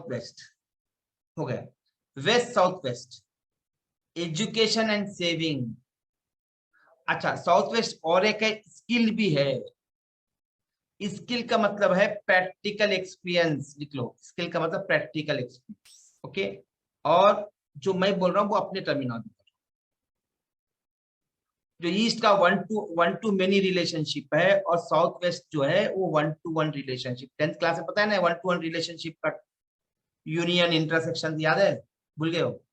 South west हो गया, west south west, education and saving. अच्छा, साउथ वेस्ट और एक है स्किल भी है। स्किल का मतलब है प्रैक्टिकल एक्सपीरियंस, लिख लो, स्किल का मतलब प्रैक्टिकल एक्सपीरियंस। ओके, और जो मैं बोल रहा हूँ वो अपने टर्मिनोलॉजी, जो ईस्ट का वन टू मेनी रिलेशनशिप है और साउथ वेस्ट जो है वो 1-to-1 रिलेशनशिप। 10th क्लास में पता है ना 1-to-1 रिलेशनशिप का यूनियन इंटरसेक्शन, याद है? भूल गए हो?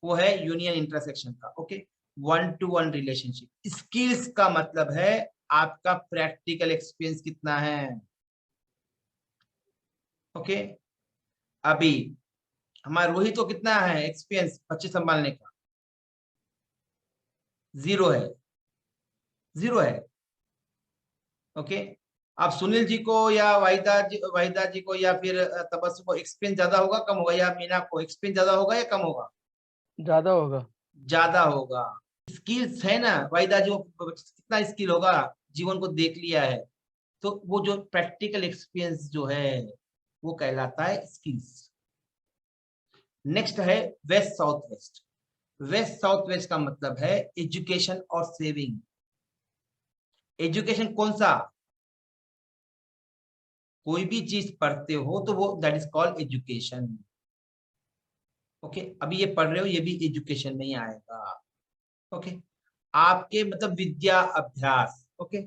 वो है यूनियन इंटरसेक्शन का। Okay, 1-to-1 relationship. स्किल्स का मतलब है आपका प्रैक्टिकल एक्सपीरियंस कितना है। ओके, अभी हमारा रोहित को कितना है एक्सपीरियंस बच्चे संभालने का? 0 है, 0 है। ओके, आप सुनील जी को या वाहिदा जी को या फिर तबस्सुम को एक्सपीरियंस ज्यादा होगा कम होगा, या मीना को एक्सपीरियंस ज्यादा होगा या कम होगा? ज्यादा होगा। ज्यादा होगा। स्किल्स है ना, वाहिदा जी को कितना स्किल होगा, जीवन को देख लिया है, तो वो जो प्रैक्टिकल एक्सपीरियंस जो है वो कहलाता है स्किल्स। नेक्स्ट है west south west. West south west का मतलब है एजुकेशन और सेविंग। एजुकेशन कौन सा? कोई भी चीज पढ़ते हो तो वो that is called education. Okay, अभी ये पढ़ रहे हो, ये भी एजुकेशन में ही आएगा। ओके, आपके मतलब विद्या अभ्यास। ओके,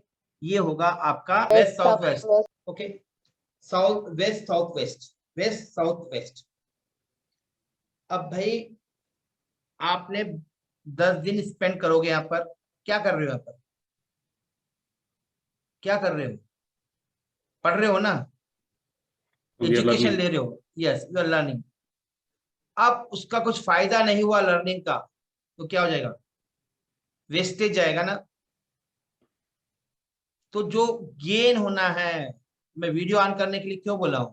ये होगा आपका west south west. Okay, south west south west, west south west. अब भाई आपने 10 दिन स्पेंड करोगे यहाँ पर, क्या कर रहे हो यहाँ पर? क्या कर रहे हो? पढ़ रहे हो ना, एजुकेशन ले रहे हो, यस यू आर लर्निंग। अब उसका कुछ फायदा नहीं हुआ लर्निंग का, तो क्या हो जाएगा? वेस्टेज जाएगा ना। तो जो गेन होना है, मैं वीडियो ऑन करने के लिए क्यों बोला हूं?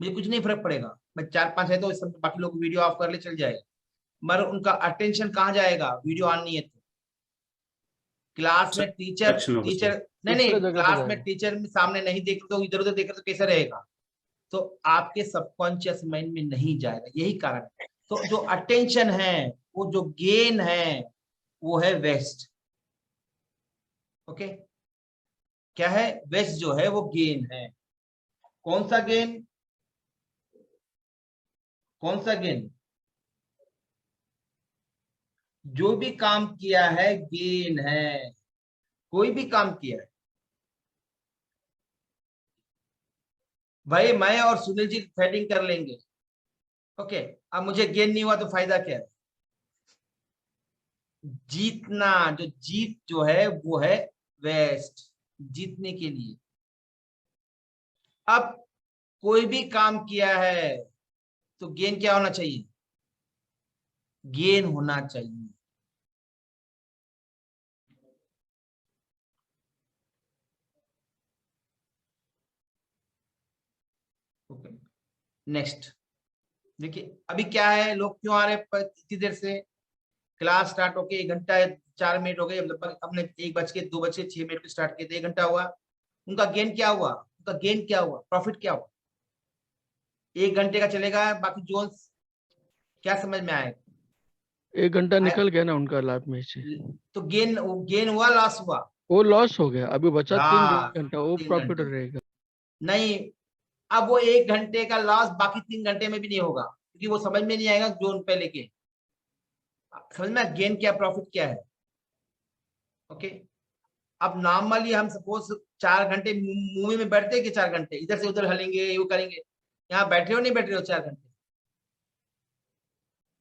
मुझे कुछ नहीं फर्क पड़ेगा, मैं 4-5 है तो इस सब बाकी लोग वीडियो ऑफ कर ले चल जाएगा, मगर उनका अटेंशन कहाँ जाएगा? वीडियो ऑन नहीं है तो। क्लास में टीचर टीचर नहीं नहीं, दूसरे जगह पे क्लास में जाएगा। टीचर में सामने नहीं देख तो इधर उधर देख तो कैसे रहेगा? तो आपके सबकॉन्शियस माइंड में नहीं जाएगा, यही कारण है। तो जो अटेंशन है, वो जो गेन है, वो है वेस्ट। ओके, क्या है? वेस्ट जो है वो गेन है। कौन सा गेन? कौन सा गेन? जो भी काम किया है गेन है, कोई भी काम किया है। भाई मैं और सुनील जी थ्रेडिंग कर लेंगे, ओके, अब मुझे गेन नहीं हुआ तो फायदा क्या है? जीतना, जो जीत जो है वो है वेस्ट, जीतने के लिए। अब कोई भी काम किया है तो गेन क्या होना चाहिए? गेन होना चाहिए। नेक्स्ट देखिए, अभी क्या है, लोग क्यों आ रहे हैं इतनी देर से? क्लास स्टार्ट होके 1 घंटा 4 मिनट हो गए, मतलब हमने 1:02 6 मिनट को स्टार्ट किया था, 1 घंटा हुआ। उनका गेन क्या हुआ? उनका गेन क्या हुआ? प्रॉफिट क्या हुआ? 1 घंटे का चलेगा, बाकी जोन्स क्या समझ में आएगा? 1 घंटा निकल गया ना उनका लाइफ में से। तो गेन, गेन हुआ लॉस हुआ? वो लॉस हो गया, अभी बचा 3 घंटा, वो 3 प्रॉफिट घंटे रहेगा। नहीं, अब वो 1 घंटे का लॉस बाकी 3 घंटे में भी नहीं होगा, क्योंकि वो समझ में नहीं आएगा जोन पे लेके। समझ में गेन क्या प्रॉफिट क्या है? ओके, अब नॉर्मली हम सपोज 4 घंटे मूवी में बैठते हैं कि 4 घंटे इधर से उधर हलेंगे, ये करेंगे। यहाँ बैठ रहे हो, नहीं बैठ रहे हो 4 घंटे?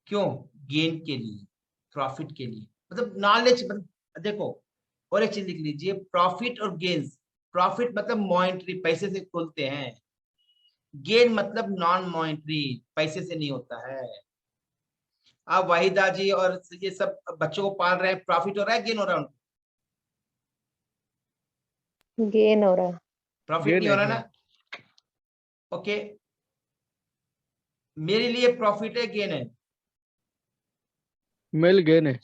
क्यों? गेन के लिए, प्रॉफिट के लिए, मतलब नॉलेज। देखो, और एक चीज लिख लीजिए, प्रॉफिट और गेन्स। प्रॉफिट मतलब मॉनेटरी, पैसे से खोलते हैं। गेन मतलब नॉन मॉनेटरी, पैसे से नहीं होता है। आप वाहिदा जी और ये सब बच्चों को पाल रहे हैं, प्रॉफिट हो रहा है गेन हो रहा है उनको? गेन हो रहा है। प्रॉफिट गेन नहीं हो है, रहा गेन। ना। ओके, मेरे लिए प्रॉफिट है गेन है? मेल गेन है।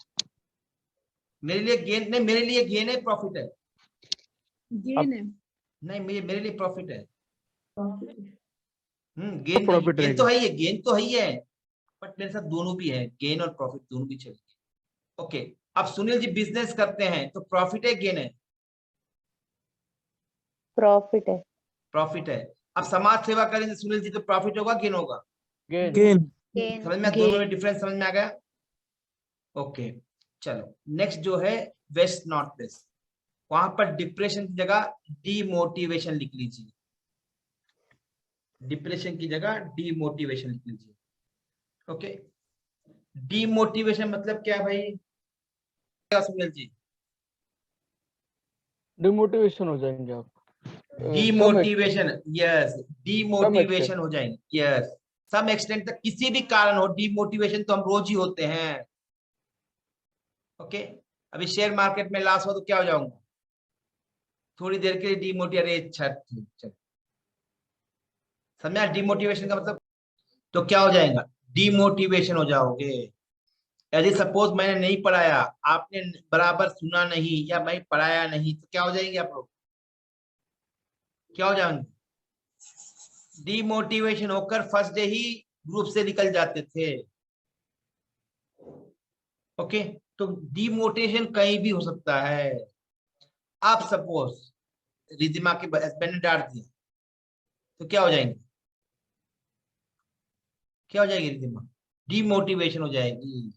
मेरे लिए गेन नहीं, मेरे लिए गेन है प्रॉफिट है? गेन है। नहीं, मेरे लिए प्रॉफिट है। गेन प्रॉफिट गेन तो रहेगा। है ही है, गेन तो है ही है, बट मेरे साथ दोनों भी है, गेन और प्रॉफिट दोनों भी चलेंगे। ओके, अब सुनील जी बिजनेस करते हैं तो प्रॉफिट है गेन है? प्रॉफिट है। प्रॉफिट है। अब समाज सेवा करेंगे सुनील जी तो प्रॉफिट होगा गेन होगा? गेन। गेन। समझ में, दोनों में डिफरेंस समझ में आ गया? ओके, चलो नेक्स्ट जो है वेस्ट नॉर्थ वेस्ट, वहां पर डिप्रेशन की जगह डीमोटिवेशन लिख लीजिए। डिप्रेशन की जगह डीमोटिवेशन लिख लीजिए। ओके, डीमोटिवेशन मतलब क्या है भाई सुनील जी? डिमोटिवेशन हो जाएंगे आप। Some extent. Demotivation, yes, some extent. Demotivation हो जाएंगे, यस। सम एक्सटेंट तक किसी भी कारण हो, डीमोटिवेशन तो हम रोज ही होते हैं। ओके, अभी शेयर मार्केट में लॉस हो तो क्या हो जाऊंगा? थोड़ी देर के लिए डीमोटिवेट, अरे चल समझा डीमोटिवेशन का मतलब? तो क्या हो जाएगा? डीमोटिवेशन हो जाओगे। यदि सपोज मैंने नहीं पढ़ाया, आपने बराबर सुना नहीं, या मैं पढ़ाया नहीं, तो क्या हो जाएंगे आप लोग? क्या हो जाएंगे? डीमोटिवेशन होकर फर्स्ट डे ही ग्रुप से निकल जाते थे। ओके, तो डीमोटिवेशन कहीं भी हो सकता है। आप सपोज रिदिमा के हस्बैंड ने डांट दिया तो क्या हो जाएंगे? क्या हो जाएगी रिदिमा? डीमोटिवेशन हो जाएगी।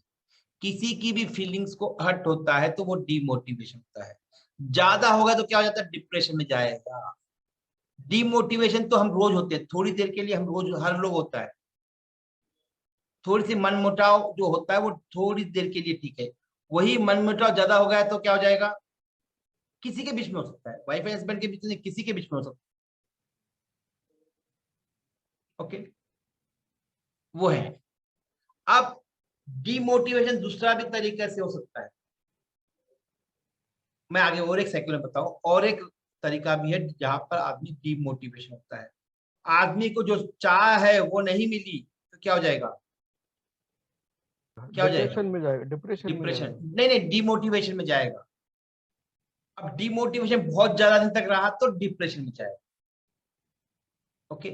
किसी की भी फीलिंग्स को हर्ट होता है तो वो डीमोटिवेशन होता है। ज्यादा होगा तो क्या हो जाता है? डिप्रेशन में जाएगा। डीमोटिवेशन तो हम रोज होते हैं, थोड़ी देर के लिए हम रोज, हर लोग होता है। थोड़ी सी मनमुटाव जो होता है वो थोड़ी देर के लिए ठीक है, वही मनमुटाव ज्यादा हो गया तो क्या हो जाएगा? किसी के बीच में हो सकता है, वाइफ एंड हस्बैंड के बीच में, किसी के बीच में हो सकता है। ओके, वो है। अब डीमोटिवेशन दूसरा भी तरीके से हो सकता है, मैं आगे और एक साइकिल में बताऊं। और एक तरीका भी है जहां पर आदमी डीमोटिवेशन होता है। आदमी को जो चाह है वो नहीं मिली तो क्या हो जाएगा? क्या हो जाएगा? डिप्रेशन में जाएगा। डिप्रेशन में डिप्रेशन, जाएगा। नहीं, डिमोटिवेशन में जाएगा। अब डिमोटिवेशन बहुत ज्यादा दिन तक रहा तो डिप्रेशन में जाएगा। ओके,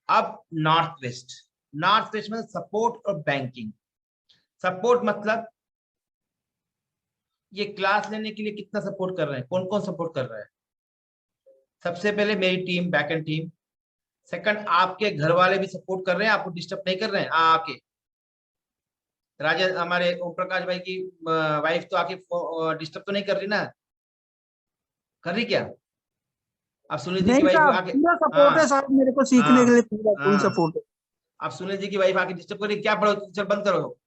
अब नॉर्थ वेस्ट। नॉर्थ वेस्ट में सपोर्ट और बैंकिंग। सपोर्ट मतलब ये क्लास लेने के लिए कितना सपोर्ट कर रहे हैं, कौन कौन सपोर्ट कर रहा है? सबसे पहले मेरी team, back and team. Second, आपके घर वाले भी सपोर्ट कर रहे हैं, आपको डिस्टर्ब नहीं कर रहे हैं आके। राजा हमारे ओम प्रकाश भाई की वाइफ तो आके डिस्टर्ब तो नहीं कर रही ना? कर रही क्या? आप सुनील जी की नहीं वाइफ साहब, आके, पूरा सपोर्ट है हाँ साहब, मेरे को सीखने के हाँ लिए पूरा फुल हाँ, सपोर्ट है। आप सुनील जी की वाइफ आके डिस्टर्ब कर रही, क्या पढ़ो, चल बंद करो,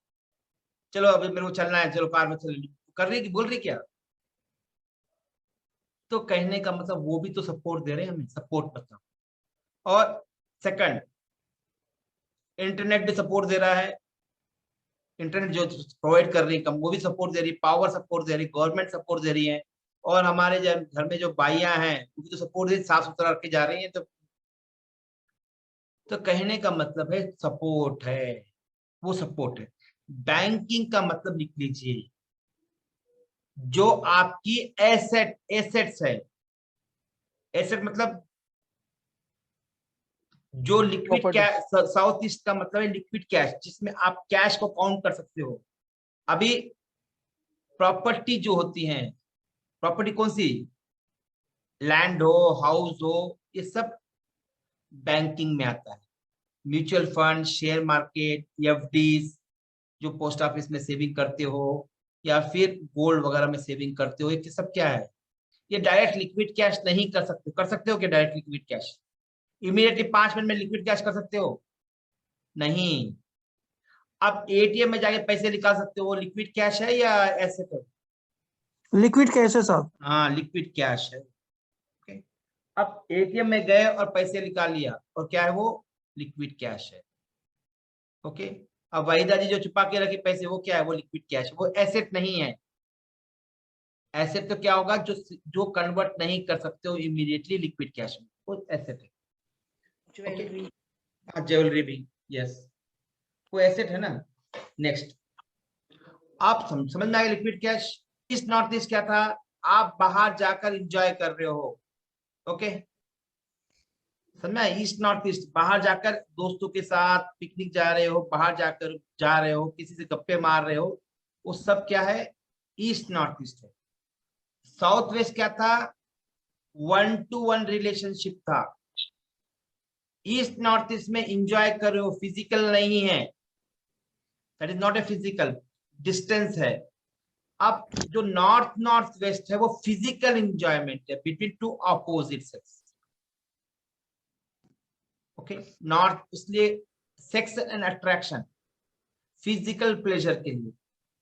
चलो अभी मेरे को चलना है, चलो कार में चल, कर रही कि बोल रही क्या? तो कहने का मतलब वो भी तो सपोर्ट दे रहे हैं हमें, सपोर्ट मतलब। और सेकंड, इंटरनेट भी सपोर्ट दे रहा है। इंटरनेट जो प्रोवाइड कर रही है वो भी सपोर्ट दे रही है, पावर सपोर्ट दे रही है, गवर्नमेंट सपोर्ट दे रही है। और हमारे घर में जो बाइयां हैं वो भी तो सपोर्ट दे, साफ सुथरा रख के जा रही हैं। तो कहने का मतलब है सपोर्ट है, वो सपोर्ट है। बैंकिंग का मतलब लिख लीजिए, जो आपकी एसेट्स है। एसेट मतलब जो liquid property. Cash, south east का मतलब है लिक्विड कैश, जिसमें आप कैश को काउंट कर सकते हो। अभी प्रॉपर्टी जो होती है, प्रॉपर्टी कौन सी? लैंड हो, हाउस हो, ये सब बैंकिंग में आता है। Mutual fund, share market, FDs, जो पोस्ट ऑफिस में सेविंग करते हो या फिर गोल्ड वगैरह में सेविंग करते हो, ये सब क्या है? ये डायरेक्ट लिक्विड कैश नहीं कर सकते। कर सकते हो क्या direct liquid cash? Immediately 5 minute में लिक्विड कैश कर सकते हो? नहीं। आप एटीएम में जाके पैसे निकाल सकते हो, वो लिक्विड कैश है या एसेट है? लिक्विड कैश है साहब। हाँ, लिक्विड कैश है। ओके, अब एटीएम में गए और पैसे निकाल लिया, और क्या है वो? लिक्विड कैश है। ओके, अब वहीदा जी जो छुपा के रखी पैसे, वो क्या है? वो लिक्विड कैश, वो एसेट नहीं है। एसेट तो क्या होगा? जो कन्वर्ट नहीं कर सकते हो इमीडिएटली लिक्विड कैश में, वो एसेट है। ज्वेलरी, हाँ ज्वेलरी भी, यस, वो एसेट है ना। नेक्स्ट, आप समझ में आए लिक्विड कैश? इस नॉर्थ ईस्ट क्या था? आप बाहर जाकर एंजॉय कर रहे हो। ओके, समझा? ईस्ट नॉर्थ ईस्ट, बाहर जाकर दोस्तों के साथ पिकनिक जा रहे हो, बाहर जाकर जा रहे हो, किसी से गप्पे मार रहे हो, वो सब क्या है? ईस्ट नॉर्थ ईस्ट है। साउथ वेस्ट क्या था? 1-to-1 रिलेशनशिप था। ईस्ट नॉर्थ ईस्ट में एंजॉय कर रहे हो, फिजिकल नहीं है, that is not a physical, distance है। अब जो नॉर्थ नॉर्थ वेस्ट है वो फिजिकल एंजॉयमेंट है between two opposite sex. Okay, north इसलिए sex and attraction, physical pleasure के लिए।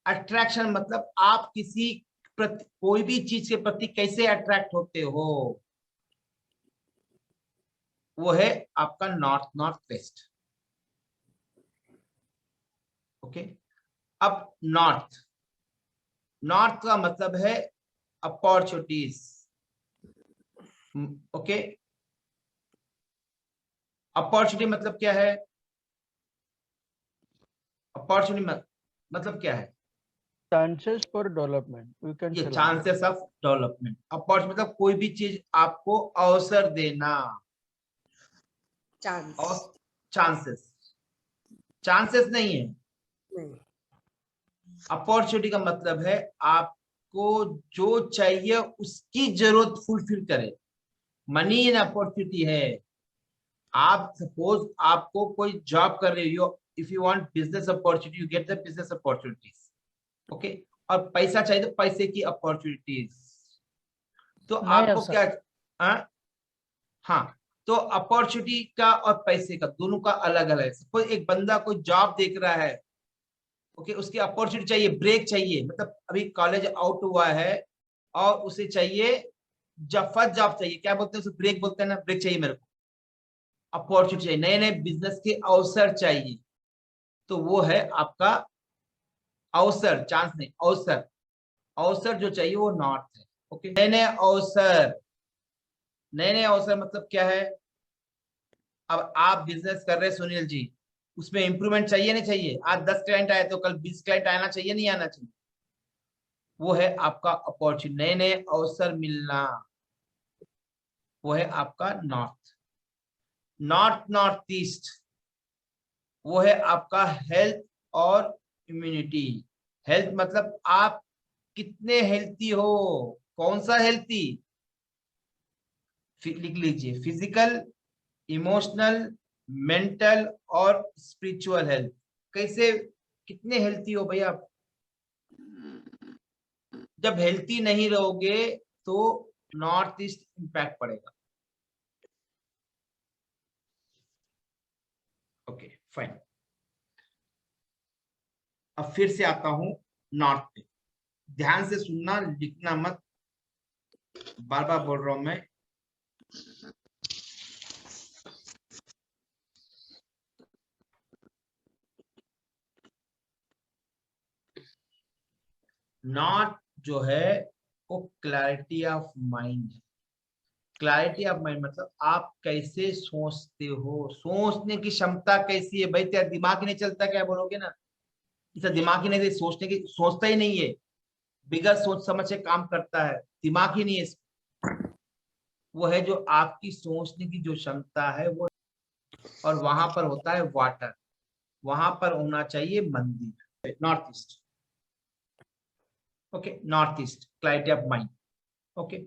अट्रैक्शन मतलब आप किसी प्रति, कोई भी चीज के प्रति कैसे अट्रैक्ट होते हो, वो है आपका नॉर्थ नॉर्थ वेस्ट। ओके, अब नॉर्थ, नॉर्थ का मतलब है अपॉर्चुनिटीज। ओके, अपॉर्चुनिटी मतलब क्या है? अपॉर्चुनिटी मतलब क्या है? Chances for development, we can ये से चांसेस ऑफ डेवलपमेंट। अपॉर्चुनिटी मतलब कोई भी चीज आपको अवसर देना, चांस और चांसेस, चांसेस नहीं है। नहीं। अपॉर्चुनिटी का मतलब है आपको जो चाहिए उसकी जरूरत फुलफिल करे। मनी इन अपॉर्चुनिटी है। आप सपोज आपको कोई जॉब कर रहे हो, if you want business opportunity, you get the business opportunities. Okay, और पैसा चाहिए तो पैसे की अपॉर्चुनिटीज। तो नहीं आपको सर। क्या, हाँ, तो अपॉर्चुनिटी का और पैसे का दोनों का अलग अलग है। सपोज एक बंदा कोई जॉब देख रहा है, ओके, उसकी अपॉर्चुनिटी चाहिए, ब्रेक चाहिए, मतलब अभी कॉलेज आउट हुआ है और उसे चाहिए जब फर्स्ट जॉब चाहिए, क्या बोलते हैं उसे? ब्रेक बोलते हैं ना, ब्रेक चाहिए मेरे को, अपॉर्चुनिटी चाहिए, नए नए बिजनेस के अवसर चाहिए। तो वो है आपका अवसर, चांस नहीं, अवसर। अवसर जो चाहिए वो नॉर्थ है। ओके, नए नए अवसर, नए नए अवसर मतलब क्या है? अब आप बिजनेस कर रहे हैं सुनील जी, उसमें इंप्रूवमेंट चाहिए नहीं चाहिए? आज 10 क्लाइंट आए तो कल 20 क्लाइंट आना चाहिए नहीं आना चाहिए? वो है आपका अपॉर्चुनिटी, नए नए अवसर मिलना, वो है आपका नॉर्थ। नॉर्थ नॉर्थ ईस्ट, वो है आपका हेल्थ और इम्यूनिटी। हेल्थ मतलब आप कितने हेल्थी हो, कौन सा हेल्थी? लिख लीजिए, फिजिकल, इमोशनल, मेंटल और स्पिरिचुअल हेल्थ। कैसे, कितने हेल्थी हो भैया आप? जब हेल्थी नहीं रहोगे तो नॉर्थ ईस्ट इंपैक्ट पड़ेगा। ओके फाइन, अब फिर से आता हूं नॉर्थ पे। ध्यान से सुनना, लिखना मत, बार बार बोल रहा हूं मैं। नॉर्थ जो है वो क्लैरिटी ऑफ माइंड है। क्लैरिटी ऑफ माइंड मतलब आप कैसे सोचते हो, सोचने की क्षमता कैसी है। भाई तेरा दिमाग ही नहीं चलता क्या बोलोगे ना? इसे दिमाग ही नहीं, सोचने की, सोचता ही नहीं है, बिगड़ सोच समझ से काम करता है, दिमाग ही नहीं है। वो है जो आपकी सोचने की जो क्षमता है वो। और वहां पर होता है वाटर, वहां पर होना चाहिए मंदिर। North east, okay, north east clarity of mind. Okay,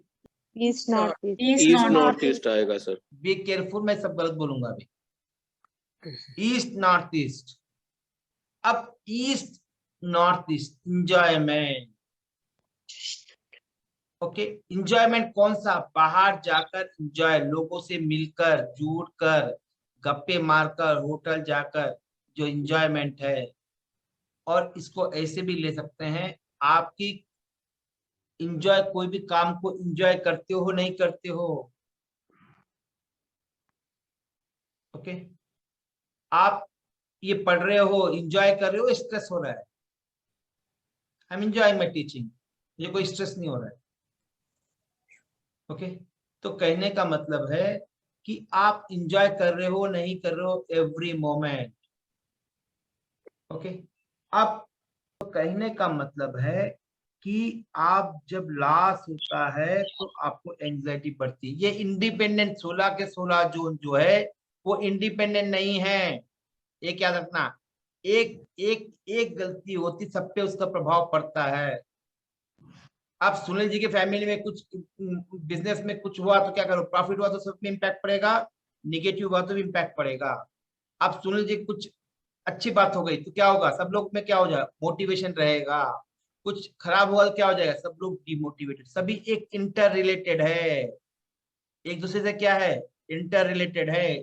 east north east. East north east आएगा सर। बी केयरफुल, मैं सब गलत बोलूंगा अभी। East north east. अब east north east enjoyment. Okay, enjoyment कौन सा? बाहर जाकर इंजॉय, लोगों से मिलकर, जुड़कर, गप्पे मारकर, होटल जाकर जो इंजॉयमेंट है। और इसको ऐसे भी ले सकते हैं, आपकी इंजॉय, कोई भी काम को इंजॉय करते हो नहीं करते हो? ओके, आप ये पढ़ रहे हो, इंजॉय कर रहे हो, स्ट्रेस हो रहा है? I am enjoying my teaching, ये कोई स्ट्रेस नहीं हो रहा है। ओके, तो कहने का मतलब है कि आप इंजॉय कर रहे हो नहीं कर रहे हो एवरी मोमेंट। ओके, अब तो कहने का मतलब है कि आप जब लॉस होता है तो आपको एंजाइटी बढ़ती है। ये इंडिपेंडेंट 16 के 16 जोन जो है वो इंडिपेंडेंट नहीं है, एक याद रखना। एक एक एक गलती होती सब पे उसका प्रभाव पड़ता है। अब सुनील जी के फैमिली में कुछ बिजनेस में कुछ हुआ तो क्या करो, प्रॉफिट हुआ तो सब में इम्पैक्ट पड़ेगा, निगेटिव हुआ तो भी इम्पैक्ट पड़ेगा। अब सुनील जी कुछ अच्छी बात हो गई तो क्या होगा, सब लोग में क्या हो जाएगा, मोटिवेशन रहेगा। कुछ खराब हुआ तो क्या हो जाएगा, सब लोग डिमोटिवेटेड। सभी एक इंटर रिलेटेड है, एक दूसरे से क्या है, इंटर रिलेटेड है।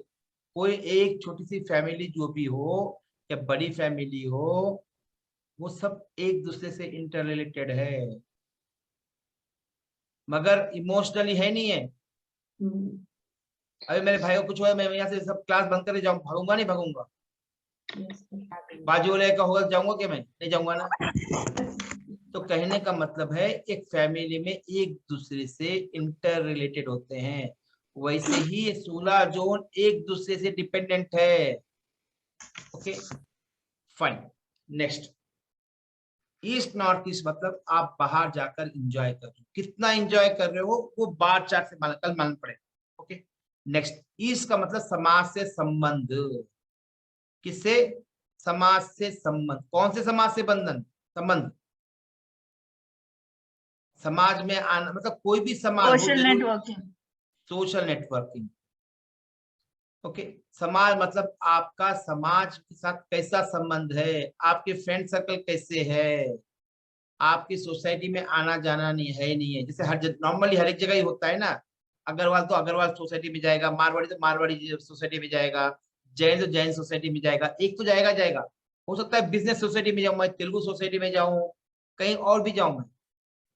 कोई एक छोटी सी फैमिली जो भी हो या बड़ी फैमिली हो, वो सब एक दूसरे से इंटर रिलेटेड है, मगर इमोशनली है नहीं है। अभी मेरे भाई को कुछ हुआ, मैं यहाँ से सब क्लास बंद करके जाऊँ, भागूंगा नहीं भागूंगा? बाजू वाले का होगा जाऊंगा क्या, मैं नहीं जाऊंगा ना। तो कहने का मतलब है एक फैमिली में एक दूसरे से इंटर रिलेटेड होते हैं, वैसे ही ये 16 जोन एक दूसरे से डिपेंडेंट है। Okay fine. Next, east north east मतलब आप बाहर जाकर एंजॉय कर रहे हो, कितना एंजॉय कर रहे हो वो बार चार्ट से कल मालूम पड़ेगा। ओके नेक्स्ट, ईस्ट का मतलब समाज से संबंध। किससे? समाज से संबंध। कौन से समाज से बंधन संबंध? समाज में आना मतलब कोई भी समाज हो, social networking. Social networking. Okay समाज मतलब आपका समाज के साथ कैसा संबंध है, आपके फ्रेंड सर्कल कैसे है, आपकी सोसाइटी में आना जाना नहीं है। जैसे हर नॉर्मली हर एक जगह ही होता है ना, अग्रवाल तो अग्रवाल सोसाइटी में जाएगा, मारवाड़ी तो मारवाड़ी सोसाइटी में जाएगा, जैन तो जैन सोसाइटी में जाएगा, एक तो जाएगा जाएगा। हो सकता है बिजनेस सोसाइटी में जाऊं, मैं तेलुगु सोसाइटी में जाऊं, कहीं और भी जाऊं मैं,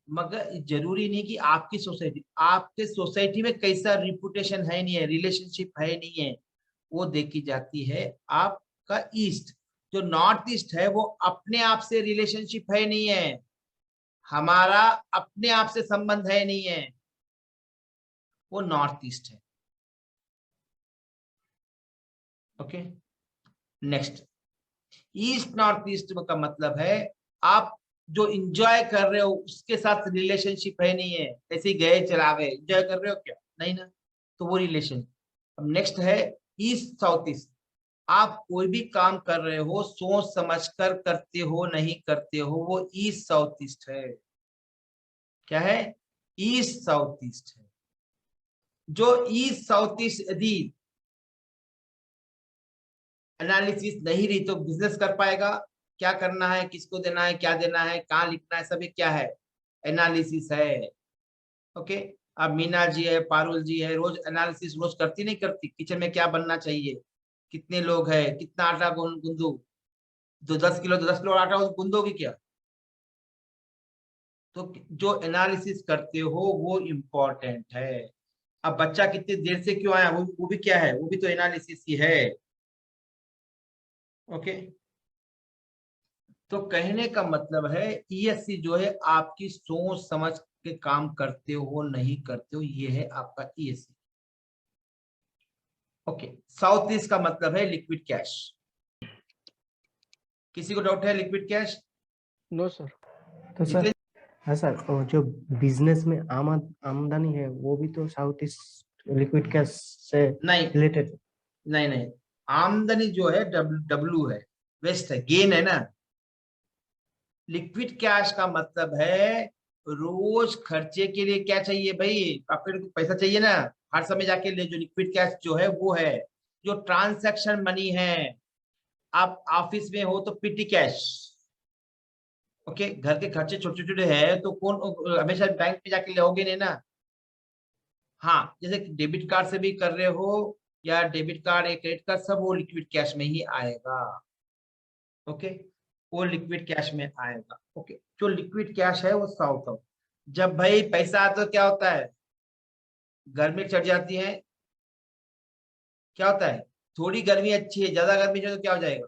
मगर जरूरी नहीं कि आपकी सोसाइटी, आपके सोसाइटी में कैसा रिपुटेशन है नहीं है, रिलेशनशिप है नहीं है, वो देखी जाती है। आपका ईस्ट, जो नॉर्थ ईस्ट है वो अपने आप से रिलेशनशिप है नहीं है, हमारा अपने आप से संबंध है नहीं है, वो नॉर्थ ईस्ट है। Okay next, east north east का मतलब है आप जो इंजॉय कर रहे हो उसके साथ रिलेशनशिप है नहीं है, ऐसे ही गए चला गए, इंजॉय कर रहे हो क्या, नहीं ना, तो वो रिलेशन। अब नेक्स्ट है ईस्ट साउथ ईस्ट, आप कोई भी काम कर रहे हो सोच समझकर करते हो नहीं करते हो, वो ईस्ट साउथ ईस्ट है। क्या है? ईस्ट साउथ ईस्ट है। जो ईस्ट साउथ ईस्ट यदि एनालिसिस नहीं रही तो बिजनेस कर पाएगा, क्या करना है, किसको देना है, क्या देना है, कहाँ लिखना है, सभी क्या है, एनालिसिस है। ओके अब मीना जी है, पारुल जी है, रोज एनालिसिस रोज करती नहीं करती, किचन में क्या बनना चाहिए, कितने लोग हैं, कितना आटा गूंदू, जो 10 किलो तो 10 किलो आटा गूंदोगी क्या? तो जो एनालिसिस करते हो वो इम्पोर्टेंट है। अब बच्चा कितनी देर से क्यों आया, वो भी क्या है, वो भी तो एनालिसिस ही है। ओके तो कहने का मतलब है ईएससी जो है आपकी सोच समझ के काम करते हो नहीं करते हो, ये है आपका ईएससी। ओके साउथ ईस्ट का मतलब है लिक्विड कैश। किसी को डाउट है लिक्विड कैश? No sir. तो सर, हाँ सर, और जो बिजनेस में आमदनी है वो भी तो साउथ ईस्ट लिक्विड कैश से नहीं रिलेटेड? नहीं, आमदनी जो है डब्ल्यू है, वेस्ट है, गेन है ना। लिक्विड कैश का मतलब है रोज खर्चे के लिए क्या चाहिए भाई, आपको पैसा चाहिए ना, हर समय जाके ले। जो लिक्विड कैश जो है वो है जो ट्रांसैक्शन मनी है। आप ऑफिस में हो तो पीटी कैश। ओके घर के खर्चे छोटे छोटे हैं तो कौन हमेशा बैंक में जाके लोगे नहीं ना। हाँ जैसे डेबिट कार्ड से भी कर रहे हो या डेबिट कार्ड या क्रेडिट कार्ड, सब वो लिक्विड कैश में ही आएगा। ओके वो लिक्विड कैश में आएगा। ओके जो लिक्विड कैश है वो साउथ ऑफ। जब भाई पैसा आता तो क्या होता है, गर्मी चढ़ जाती है, क्या होता है, थोड़ी गर्मी अच्छी है, ज्यादा गर्मी जो तो क्या हो जाएगा,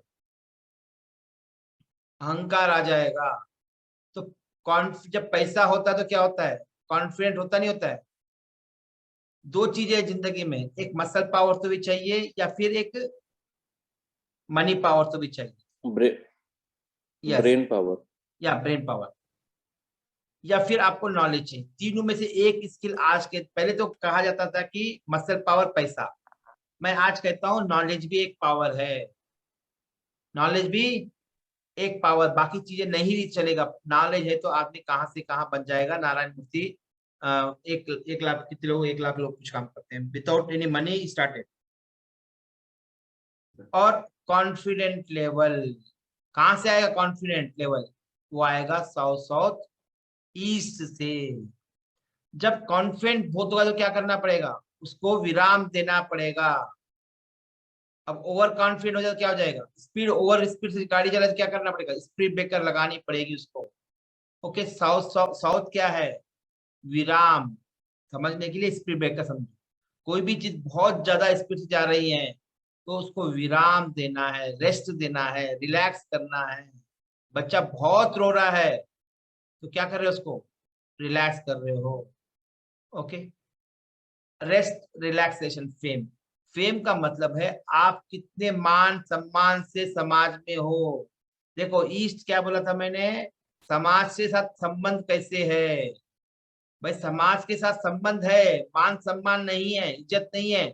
अहंकार आ जाएगा। तो जब पैसा होता है तो क्या होता है, कॉन्फिडेंट होता नहीं होता है। दो चीजें जिंदगी में, एक मसल पावर तो भी चाहिए या फिर एक मनी पावर तो भी चाहिए। Brain power. या ब्रेन पावर। या फिर आपको नॉलेज चाहिए। तीनों में से एक स्किल आज के, पहले तो कहा जाता था कि मसल पावर पैसा, मैं आज कहता हूं नॉलेज भी एक पावर है, नॉलेज भी एक पावर, बाकी चीजें नहीं भी चलेगा, नॉलेज है तो आदमी कहां से कहां बन जाएगा। नारायण मूर्ति 1 लाख कितने लोग, 1 लाख लोग कुछ काम करते हैं विदाउट एनी मनी स्टार्टेड। और कॉन्फिडेंट लेवल कहां से आएगा? कॉन्फिडेंट लेवल वो आएगा साउथ ईस्ट से। जब कॉन्फिडेंट बहुत होगा तो क्या करना पड़ेगा? उसको विराम देना पड़ेगा। अब ओवर कॉन्फिडेंट हो जाए तो क्या हो जाएगा? स्पीड, ओवर स्पीड से गाड़ी चलाए तो क्या करना पड़ेगा? स्पीड ब्रेकर लगानी पड़ेगी उसको। ओके, साउथ क्या है? विराम। समझने के लिए स्पीड ब्रेकर समझो। कोई भी चीज बहुत ज्यादा स्पीड से जा रही है तो उसको विराम देना है, रेस्ट देना है, रिलैक्स करना है। बच्चा बहुत रो रहा है तो क्या कर रहे हो? उसको रिलैक्स कर रहे हो। Okay, rest, relaxation, fame. Fame का मतलब है आप कितने मान सम्मान से समाज में हो। देखो ईस्ट क्या बोला था मैंने? समाज के साथ संबंध कैसे है? भाई समाज के साथ संबंध है, मान सम्मान नहीं है, इज्जत नहीं है।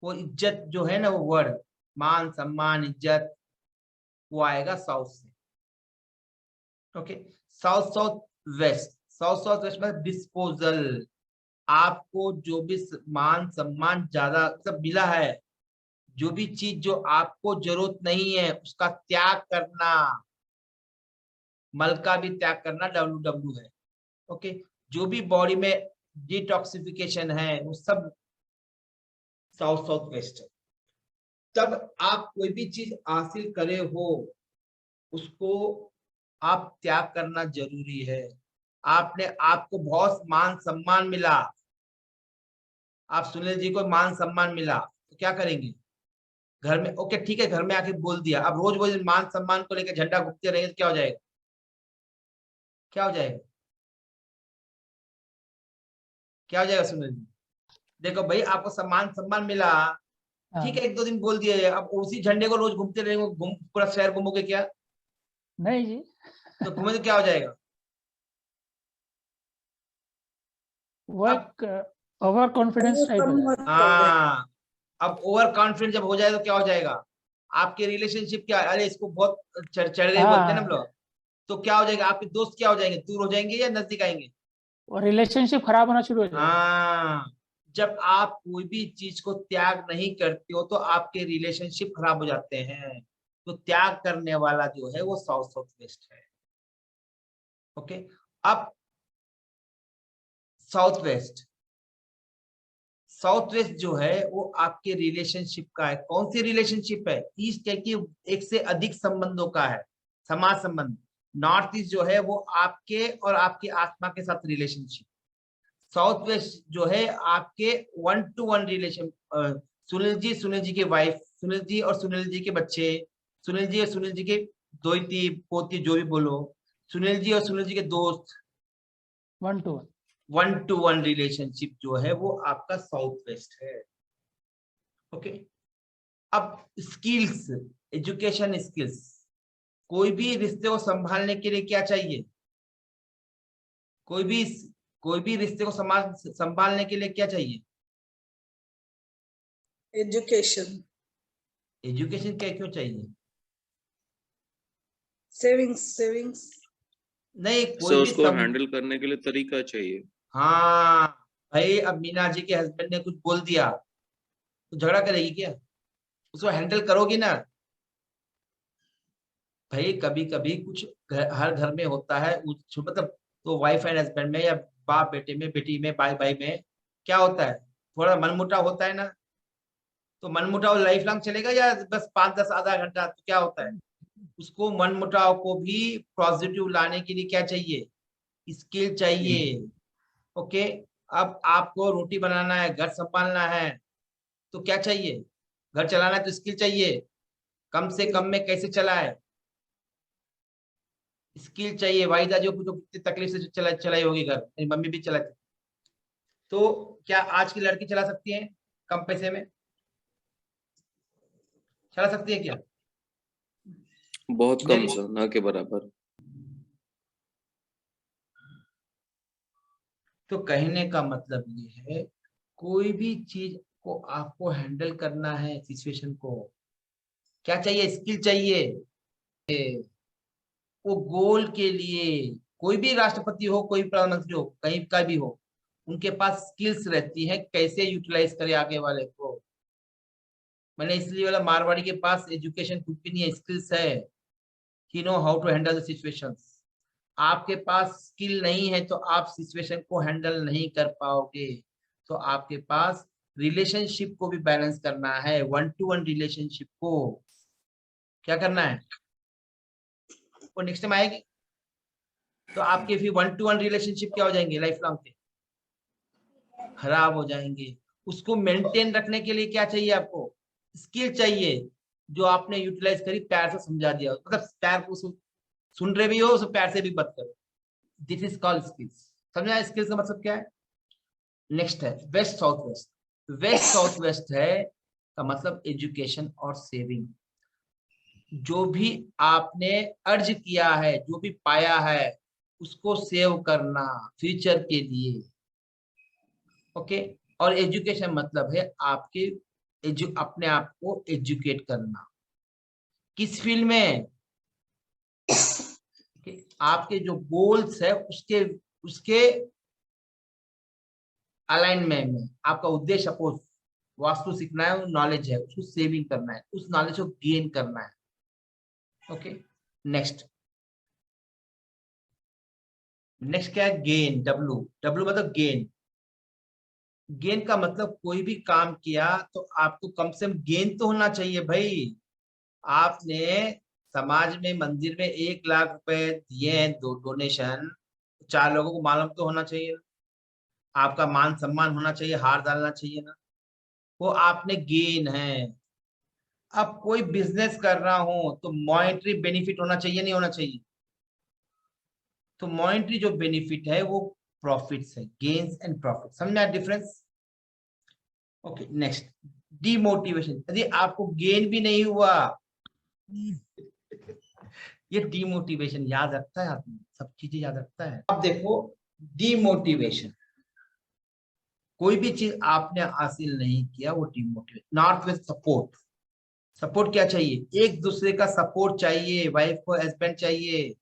वो इज्जत जो है ना, वो वर्ड मान सम्मान इज्जत, वो आएगा साउथ से। Okay, south west. South west में डिस्पोजल। आपको जो भी मान सम्मान ज्यादा सब मिला है, जो भी चीज जो आपको जरूरत नहीं है उसका त्याग करना। मल का भी त्याग करना WW है। ओके, जो भी बॉडी में डिटॉक्सिफिकेशन है वो सब साउथ वेस्ट है। तब आप कोई भी चीज हासिल करे हो उसको आप त्याग करना जरूरी है। आपने, आपको बहुत मान सम्मान मिला, आप सुनील जी को मान सम्मान मिला तो क्या करेंगे? घर में ओके ठीक है, घर में आके बोल दिया। अब रोज रोज मान सम्मान को लेकर झंडा घूमते रहेंगे तो क्या हो जाएगा? क्या हो जाएगा? क्या हो जाएगा सुनील जी? देखो भाई, आपको सम्मान सम्मान मिला, ठीक है, 1-2 दिन बोल दिए, अब उसी झंडे को रोज घूमते रहेंगे, घूम पूरा शहर घूमोगे क्या? नहीं जी, तो घूमे तो क्या हो जाएगा? वो अब एक ओवर कॉन्फिडेंस टाइप हो जाएगा। हाँ, अब ओवर कॉन्फिडेंट जब हो जाए तो क्या हो जाएगा? आपके रिलेशनशिप क्या, अरे इसको बहुत चढ़ गए बोलते हैं ना हम हाँ, लोग, तो क्या हो जाएगा? आपके दोस्त क्या हो जाएंगे? दूर हो जाएंगे या नजदीक आएंगे? वो रिलेशनशिप खराब होना शुरू हो जाएगा। हाँ, जब आप कोई भी चीज को त्याग नहीं करते हो तो आपके रिलेशनशिप खराब हो जाते हैं। तो त्याग करने वाला जो है वो साउथ वेस्ट है। ओके, अब साउथ वेस्ट, साउथ वेस्ट जो है वो आपके रिलेशनशिप का है। कौन सी रिलेशनशिप है? ईस्ट है कि एक से अधिक संबंधों का है, समाज संबंध। नॉर्थ ईस्ट जो है वो आपके और आपकी आत्मा के साथ रिलेशनशिप। साउथ वेस्ट जो है आपके 1-to-1 रिलेशन। सुनील जी की वाइफ, सुनील जी और सुनील जी के बच्चे, सुनील जी और सुनील जी के दोती पोती जो भी बोलो, सुनील जी और सुनील जी के दोस्त, 1-to-1। 1-to-1 रिलेशनशिप जो है वो आपका साउथ वेस्ट है। ओके, अब स्किल्स, एजुकेशन स्किल्स। कोई भी रिश्ते को संभालने के लिए क्या चाहिए? कोई भी रिश्ते को संभालने के लिए क्या चाहिए? एजुकेशन, एजुकेशन क्या क्यों चाहिए? सेविंग्स। नहीं, से कोई भी उसको हैंडल करने के लिए तरीका चाहिए। हाँ भाई, अब मीना जी के हस्बैंड ने कुछ बोल दिया तो झगड़ा करेगी क्या? उसको हैंडल करोगी ना? भाई कभी कभी कुछ हर घर में होता है, मतलब तो वाइफ एंड हस्बैंड में या बाप बेटे में, बेटी में, भाई भाई में क्या होता है? थोड़ा मनमुटाव होता है ना? तो मनमुटाव लाइफ लॉन्ग चलेगा या बस 5-10 आधा घंटा? तो क्या होता है? उसको मनमुटाव को भी पॉजिटिव लाने के लिए क्या चाहिए? स्किल चाहिए। ओके, अब आपको रोटी बनाना है, घर संभालना है, तो क्या चाहिए? घर चलाना है तो स्किल चाहिए। कम से कम में कैसे चलाए? स्किल चाहिए। वाहिदा जो तो कितनी तकलीफ से चलाई होगी घर, मेरी मम्मी भी चलाती। तो क्या आज की लड़की चला सकती है कम पैसे में? चला सकती है क्या? बहुत कम मेरी सर, ना के बराबर। तो कहने का मतलब ये है, कोई भी चीज को आपको हैंडल करना है, सिचुएशन को, क्या चाहिए? स्किल चाहिए। वो गोल के लिए, कोई भी राष्ट्रपति हो, कोई प्रधानमंत्री हो, कहीं का भी हो, उनके पास स्किल्स रहती है, कैसे यूटिलाइज करे आगे वाले को। मैंने इसलिए वाला मारवाड़ी के पास एजुकेशन कुछ भी नहीं है, स्किल्स है। He know how to handle the situations. आपके पास स्किल नहीं है तो आप सिचुएशन को हैंडल नहीं कर पाओगे। तो आपके पास रिलेशनशिप को भी बैलेंस करना है, 1-to-1 रिलेशनशिप को क्या करना है, वो नेक्स्ट टाइम आएगी। तो आपके फिर 1-to-1 रिलेशनशिप क्या हो जाएंगे, लाइफ लॉन्ग के खराब हो जाएंगे। उसको मेंटेन रखने के लिए क्या चाहिए? आपको स्किल चाहिए, जो आपने यूटिलाइज करी, प्यार से समझा दिया, मतलब प्यार को सुन रहे भी हो, उसे प्यार से भी बात करो। This is called skills. समझा स्किल्स का मतलब क्या है? नेक्स्ट है west south west. West south west है का मतलब एजुकेशन और सेविंग। जो भी आपने अर्ज किया है, जो भी पाया है, उसको सेव करना फ्यूचर के लिए। ओके। और एजुकेशन मतलब है आपके अपने आप को एजुकेट करना। किस फील्ड में? आपके जो गोल्स है उसके उसके अलाइनमेंट में। आपका उद्देश्य सपोज वास्तु सीखना है, नॉलेज है, उसको सेविंग करना है, उस नॉलेज को गेन करना है। ओके। नेक्स्ट क्या है? गेन। डब्ल्यू मतलब गेन। गेन का मतलब कोई भी काम किया तो आपको कम से कम गेन तो होना चाहिए भाई। आपने समाज में, मंदिर में 1 लाख रुपए दिए हैं, डोनेशन, 4 लोगों को मालूम तो होना चाहिए ना। आपका मान सम्मान होना चाहिए, हार डालना चाहिए ना। वो आपने गेन है। अब कोई बिजनेस कर रहा हूं तो मॉनेटरी बेनिफिट होना चाहिए, नहीं होना चाहिए? तो मॉनेटरी जो बेनिफिट है वो प्रॉफिट्स है, गेन्स एंड प्रॉफिट। समझना डिफरेंस? ओके। Next demotivation. यदि आपको गेन भी नहीं हुआ, ये डिमोटिवेशन। याद रखता है आदमी, सब चीजें याद रखता है। अब देखो डिमोटिवेशन, कोई भी चीज आपने हासिल नहीं किया, वो demotivate. North west support. Support क्या चाहिए? एक दूसरे का सपोर्ट चाहिए, वाइफ को हस्बैंड चाहिए।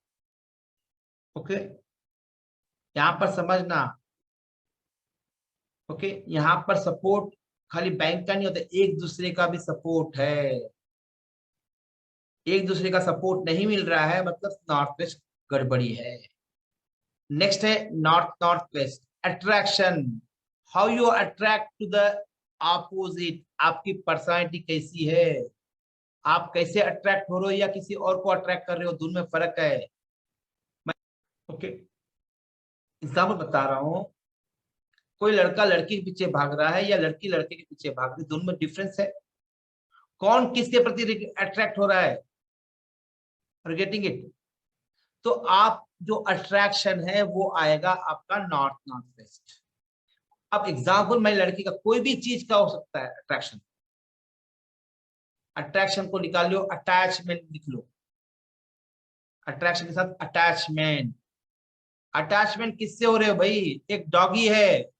ओके। यहाँ पर समझना। ओके। यहाँ पर सपोर्ट खाली बैंक का नहीं होता, एक दूसरे का भी सपोर्ट है। एक दूसरे का सपोर्ट नहीं मिल रहा है मतलब नॉर्थ वेस्ट गड़बड़ी है। नेक्स्ट है north west attraction. How you attract to the opposite. आपकी पर्सनालिटी कैसी है, आप कैसे अट्रैक्ट हो रहे हो या किसी और को अट्रैक्ट कर रहे हो, दोनों में फर्क है। ओके। एग्जाम्पल बता रहा हूं, कोई लड़का लड़की के पीछे भाग रहा है या लड़की लड़के के पीछे भाग रही है, दोनों में डिफरेंस है। कौन किसके प्रति अट्रैक्ट हो रहा है? Getting it? तो आप जो अट्रैक्शन है वो आएगा आपका नॉर्थ वेस्ट। अब एग्जाम्पल, मैं लड़की का कोई भी चीज का हो सकता है अट्रैक्शन। अट्रैक्शन को निकाल लो, अटैचमेंट लिख लो। अट्रैक्शन के साथ अटैचमेंट। अटैचमेंट किससे हो रहे हो भाई? एक डॉगी है,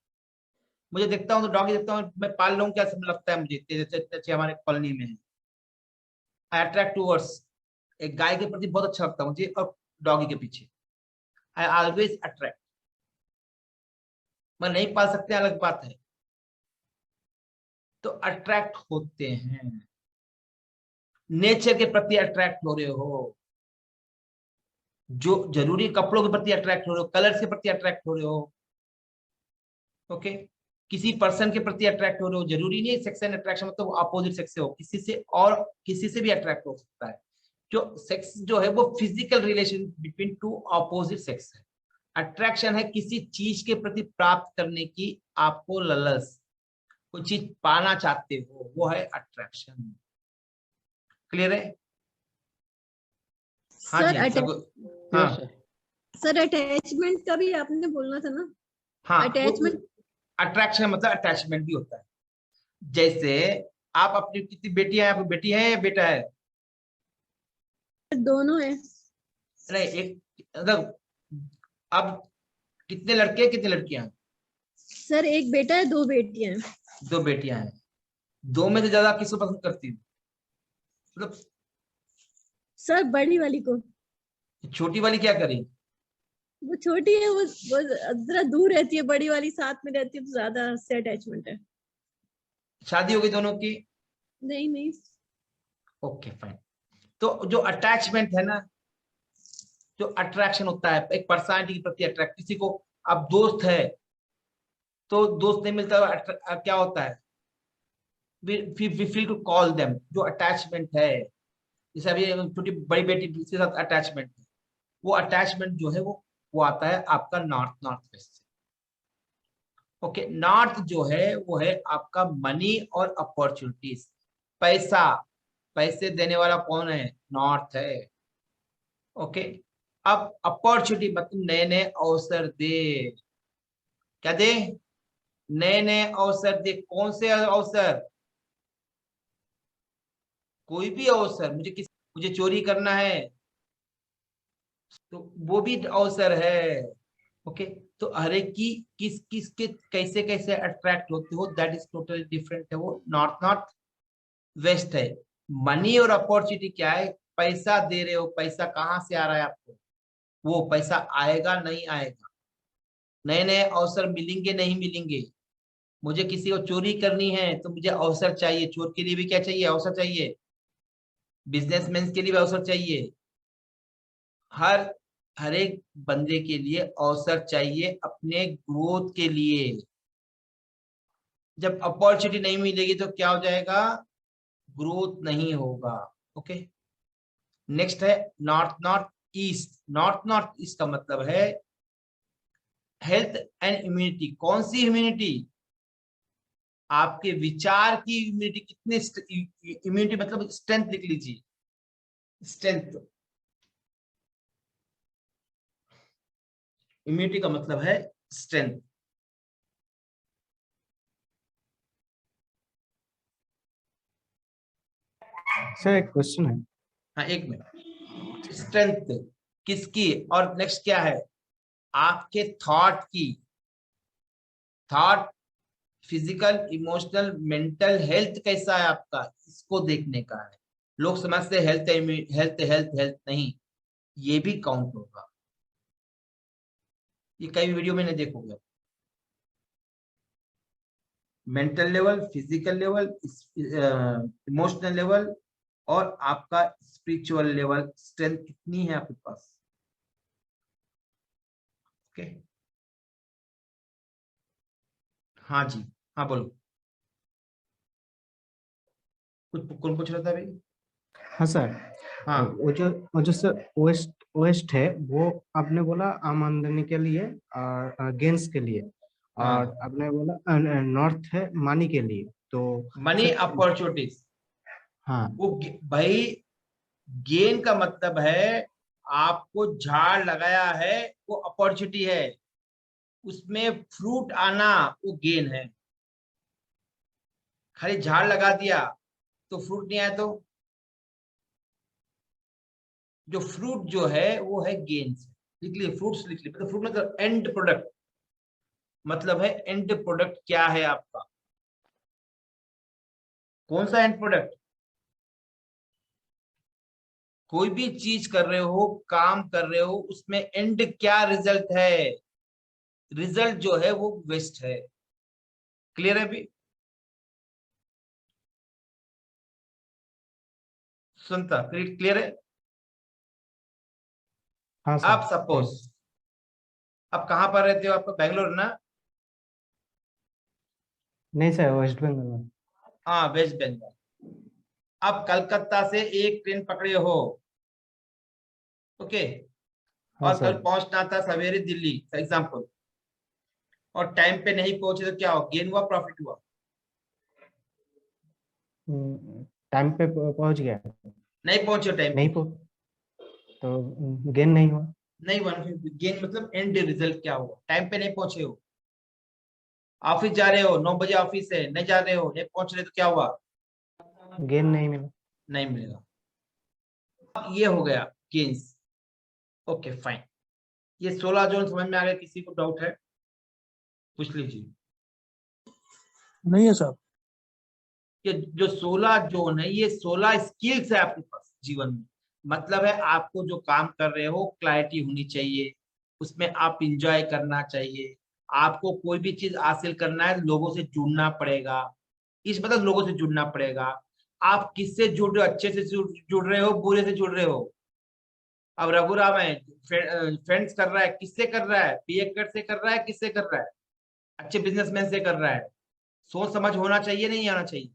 मुझे देखता हूं तो डॉगी देखता हूं, मैं पाल लूं क्या लगता है मुझे, जैसे हमारे कॉलोनी में है। आई अट्रैक्ट टूवर्ड्स, एक गाय के प्रति बहुत अच्छा लगता है मुझे, और डॉगी के पीछे आई ऑलवेज अट्रैक्ट। मैं नहीं पाल सकते, अलग बात है। तो अट्रैक्ट होते हैं, नेचर के प्रति अट्रैक्ट हो रहे हो, जो जरूरी कपड़ों के प्रति अट्रैक्ट हो रहे हो, कलर्स के प्रति अट्रैक्ट हो रहे हो। ओके। किसी पर्सन के प्रति अट्रैक्ट हो रहे हो, जरूरी नहीं सेक्स एंड अट्रैक्शन मतलब अपोजिट सेक्स से हो, किसी से और किसी से भी अट्रैक्ट हो सकता है। जो सेक्स जो है वो physical relation between two opposite sex है। अट्रैक्शन है किसी चीज के प्रति प्राप्त करने की आपको ललस, कोई चीज पाना चाहते हो, वो है अट्रैक्शन। क्लियर है? हाँ सर जी हाँ सर अटैचमेंट का भी आपने बोलना था ना? हाँ। अटैचमेंट, अट्रैक्शन मतलब अटैचमेंट भी होता है। जैसे आप अपनी कितनी बेटी है, आपकी बेटी है या बेटा है? दोनों है। नहीं, एक मतलब अब कितने लड़के कितनी लड़कियां हैं? सर एक बेटा है, 2 बेटियां हैं। 2 बेटियां हैं। 2 में से ज्यादा किसको पसंद करती हूँ? मतलब सर बड़ी वाली को। छोटी वाली क्या करेगी? वो छोटी है, वो जरा दूर रहती है, बड़ी वाली साथ में रहती है तो ज्यादा से अटैचमेंट है। शादी हो गई दोनों की? नहीं नहीं। Okay fine. तो जो अटैचमेंट है ना, जो अट्रैक्शन होता है एक पर्सनालिटी के प्रति अट्रैक्ट, किसी को अब दोस्त है तो दोस्त नहीं मिलता, क्या होता है? We feel to call them. जो अटैचमेंट है, जैसे अभी छोटी बड़ी बेटी के साथ अटैचमेंट है, वो अटैचमेंट जो है वो आता है आपका नॉर्थ वेस्ट से। ओके, नॉर्थ जो है वो है आपका मनी और अपॉर्चुनिटीज, पैसे देने वाला कौन है? नॉर्थ है। ओके, अब अपॉर्चुनिटी मतलब नए नए अवसर दे। क्या दे? नए नए अवसर दे। कौन से अवसर? कोई भी अवसर। मुझे चोरी करना है तो वो भी अवसर है। ओके, तो हर एक की किस के कैसे कैसे अट्रैक्ट होते हो, दैट इज टोटली डिफरेंट है। वो नॉर्थ वेस्ट है। मनी और अपॉर्चुनिटी क्या है? पैसा दे रहे हो, पैसा कहाँ से आ रहा है आपको? वो पैसा आएगा नहीं आएगा, नए नए अवसर मिलेंगे नहीं मिलेंगे। मुझे किसी को चोरी करनी है तो मुझे अवसर चाहिए। चोर के लिए भी क्या चाहिए? अवसर चाहिए। बिजनेसमैन के लिए भी अवसर चाहिए। हर एक बंदे के लिए अवसर चाहिए अपने ग्रोथ के लिए। जब अपॉर्चुनिटी नहीं मिलेगी तो क्या हो जाएगा? ग्रोथ नहीं होगा। ओके, नेक्स्ट है नॉर्थ नॉर्थ ईस्ट का मतलब है हेल्थ एंड इम्यूनिटी। कौन सी इम्यूनिटी? आपके विचार की इम्यूनिटी। कितने इम्यूनिटी मतलब स्ट्रेंथ लिख लीजिए, स्ट्रेंथ। इम्यूनिटी का मतलब है स्ट्रेंथ। सर एक क्वेश्चन है। हाँ, एक मिनट। स्ट्रेंथ किसकी? और नेक्स्ट क्या है? आपके थॉट की। Thought, physical, emotional, mental health कैसा है आपका, इसको देखने का है। लोग समझते हेल्थ हेल्थ हेल्थ हेल्थ, नहीं, ये भी काउंट होगा। ये कई वीडियो में नहीं देखोगे। Mental level, physical level, emotional level और आपका स्पिरिचुअल लेवल, स्ट्रेंथ कितनी है आपके पास। ओके, हाँ जी, हाँ बोलो। कौन पूछ रहा था भाई? हाँ सर। हाँ वो जो सर वेस्ट है, वो आपने बोला आम आमदनी के लिए और गेन्स के लिए, और हाँ, आपने बोला नॉर्थ है मनी के लिए। तो मनी सर अपॉर्चुनिटीज। हाँ, वो भाई, गेन का मतलब है आपको झाड़ लगाया है, वो अपॉर्चुनिटी है। उसमें फ्रूट आना वो गेन है। खाली झाड़ लगा दिया तो फ्रूट नहीं आया, तो जो फ्रूट जो है वो है गेन्स। लिख लिए, फ्रूट्स लिख लिए। मतलब फ्रूट मतलब एंड प्रोडक्ट, मतलब है एंड प्रोडक्ट क्या है आपका। कौन सा एंड प्रोडक्ट? कोई भी चीज कर रहे हो, काम कर रहे हो, उसमें एंड क्या रिजल्ट है? रिजल्ट जो है वो वेस्ट है। क्लियर है अभी? सुनता, क्लियर है? हाँ आप सर। सपोज, आप कहाँ पर रहते हो? आपका बैंगलोर ना? नहीं सर, वेस्ट बंगाल में। हाँ, वेस्ट बंगाल। आप कलकत्ता से एक ट्रेन पकड़े हो, ओके, हाँ और कल सर। पहुंचना था सवेरे दिल्ली फॉर एग्जाम्पल, और टाइम पे नहीं पहुंचे तो क्या हो? गेन हुआ, प्रॉफिट हुआ? टाइम पे पहुंच गया। नहीं पहुंचे टाइम पे नहीं पहुंच तो गेन नहीं हुआ। नहीं हुआ। गेन मतलब एंड रिजल्ट क्या हुआ? टाइम पे नहीं पहुंचे हो, ऑफिस जा रहे हो, 9 बजे ऑफिस है, नहीं जा रहे हो, नहीं पहुंच रहे तो क्या हुआ? गेन नहीं मिला। नहीं मिलेगा। अब ये हो गया गेन्स। Okay fine. ये 16 जोन समझ में आ गया? किसी को डाउट है पूछ लीजिए। नहीं है साहब। कि जो 16 जोन है ये 16 स्किल्स है आपके पास जीवन में। मतलब है आपको जो काम कर रहे हो क्लैरिटी होनी चाहिए, उसमें आप इंजॉय करना चाहिए। आपको कोई भी चीज हासिल करना है लोगों से जुड़ना पड़ेगा। इस मतलब लोगों से जुड़ना पड़ेगा। आप किससे जुड़ रहे हो, अच्छे से जुड़ रहे हो, बुरे से जुड़ रहे हो। अब रघुराम है, फ्रेंड्स कर रहा है, किससे कर रहा है, बीए कट से कर रहा है, किससे कर रहा है, अच्छे बिजनेसमैन से कर रहा है। सोच समझ होना चाहिए, नहीं आना चाहिए।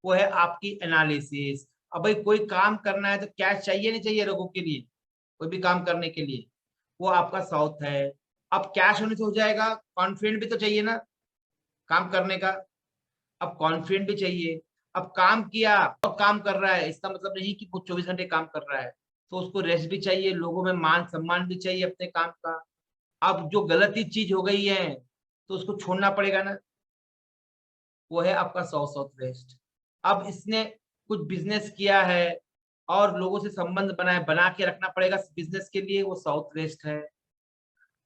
वो है आपकी एनालिसिस। अब भाई कोई काम करना है तो कैश चाहिए नहीं चाहिए लोगों के लिए, कोई भी काम करने के लिए, वो आपका साउथ है। अब कैश होने से हो जाएगा, कॉन्फिडेंट भी तो चाहिए ना काम करने का। अब कॉन्फिडेंट भी चाहिए। अब काम किया और काम कर रहा है, इसका मतलब नहीं कि वो 24 घंटे काम कर रहा है, तो उसको रेस्ट भी चाहिए, लोगों में मान सम्मान भी चाहिए अपने काम का। अब जो गलत ही चीज हो गई है तो उसको छोड़ना पड़ेगा ना। वो है आपका साउथ वेस्ट। अब इसने कुछ बिजनेस किया है और लोगों से संबंध बना के रखना पड़ेगा बिजनेस के लिए, वो साउथ वेस्ट है।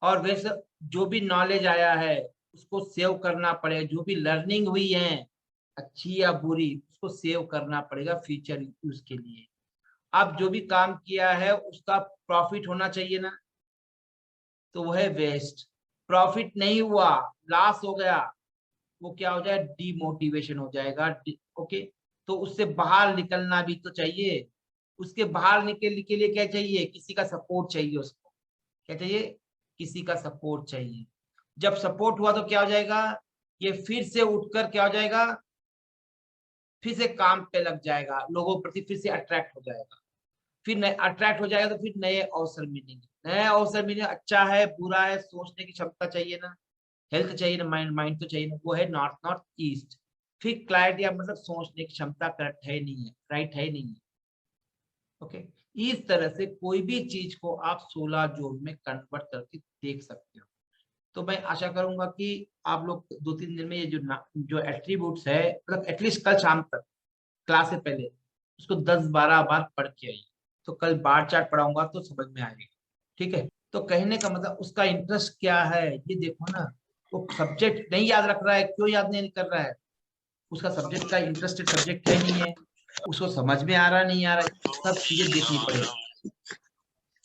और वैसे जो भी नॉलेज आया है उसको सेव करना पड़ेगा, जो भी लर्निंग हुई है अच्छी या बुरी उसको सेव करना पड़ेगा फ्यूचर यूज के लिए। अब जो भी काम किया है उसका प्रॉफिट होना चाहिए ना, तो वो है वेस्ट। प्रॉफिट नहीं हुआ, लॉस हो गया, वो क्या हो जाए, डीमोटिवेशन हो जाएगा। ओके, तो उससे बाहर निकलना भी तो चाहिए। उसके बाहर निकलने के लिए क्या चाहिए, किसी का सपोर्ट चाहिए उसको। क्या चाहिए, किसी का सपोर्ट चाहिए। जब सपोर्ट हुआ तो क्या हो जाएगा, ये फिर से उठकर क्या हो जाएगा, फिर से काम पे लग जाएगा, लोगों प्रति फिर से अट्रैक्ट हो जाएगा। फिर अट्रैक्ट हो जाएगा तो फिर नए अवसर मिलेंगे। नए अवसर मिले, अच्छा है बुरा है सोचने की क्षमता चाहिए ना, हेल्थ चाहिए ना, माइंड तो चाहिए ना। वो है नॉर्थ ईस्ट। फिर क्लैरिटी मतलब सोचने की क्षमता करेक्ट है नहीं है, राइट है नहीं है। ओके, इस तरह से कोई भी चीज को आप 16 जोन में कन्वर्ट करके देख सकते हो। तो मैं आशा करूंगा कि आप लोग 2-3 दिन में ये जो एट्रीब्यूट्स है, मतलब एटलीस्ट कल शाम तक क्लास से पहले उसको 10-12 बार पढ़ के आइए। तो कल बार चार्ट पढ़ाऊंगा तो समझ में आएगा। ठीक है, तो कहने का मतलब उसका इंटरेस्ट क्या है ये देखो ना। वो सब्जेक्ट नहीं याद रख रहा है, क्यों याद नहीं कर रहा है, उसका सब्जेक्ट का इंटरेस्टेड सब्जेक्ट है नहीं है, उसको समझ में आ रहा नहीं आ रहा, सब चीजें देखनी पड़ेगी।